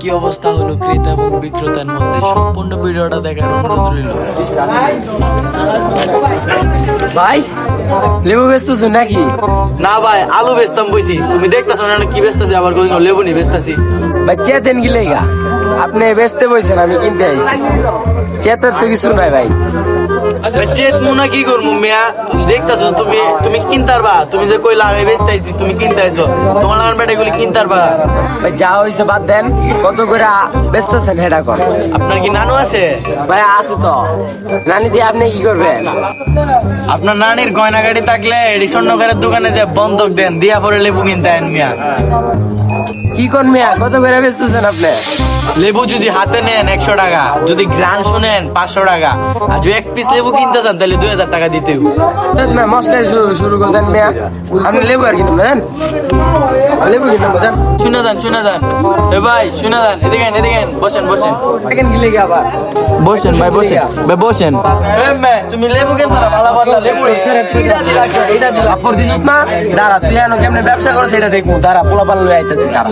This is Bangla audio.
কি অবস্থা হলো ক্রেতা এবং বিক্রেতার মধ্যে, সম্পূর্ণ ভিডিওটা দেখার অনুরোধ রইল। ভাই লেবু বেচতেছো নাকি? না ভাই, আলু বেচতাম বইছি। তুমি দেখতেছো না কি বেচতেছি, আবার কোন লেবু নি বেচতেছি। ভাই চেতেন গিলে গা, আপনি বেচতে বইছেন, আমি কিনতে আইছি। চেতের তো কিছু নাই ভাই। চেত মুনা কি করবো মিয়া, দেখতেছো তুমি তুমি কিনতারবা। তুমি যে কইলা আমি বেচতে আইছি, তুমি কিনতে আইছো, তোমার লাগান বেটা এগুলি কিনতারবা। ভাই যা হয়েছে বাদ দেন, কত করে বেচতেছেন হেডা কর। আপনার কি নানু আছে? ভাই আছে তো, নানি দিয়ে আপনি কি করবেন? আপনার নানির গয়না গাড়ি থাকলে এডি স্বর্ণকারের দোকানে যে বন্ধক দেন, দিয়া পরে লেবু কিনতে আইন মিয়া। কি কোন মিয়া, কত করে বেচতেছেন আপনি? লেবু যদি হাতে নেন 100 টাকা, যদি গ্রান শুনেন 500 টাকা, আর যদি এক পিস লেবু কিনতে চান তাহলে 2000 টাকা দিতে হবে। মস্কারি শুরু করছেন মিয়া, আপনি লেবু আর কিনতে দেন, লেবু কিনতে বোঝেন। শুনে যান এ ভাই, শুনে যান, এদিকে আইন, এদিকে আইন, বসেন বসেন দেখেন গিলে গা আবার বসেন ভাই, বসেন ভাই, বসেন। তুমি লেবু কিনতে না, ভালো কথা লেবু এইটা দিলা আপর দিছিস না, দাঁড়া তুই কেমনে ব্যবসা করছিস এটা দেখবো, দাঁড়া পোলা পান লই আইতেছি দাঁড়া।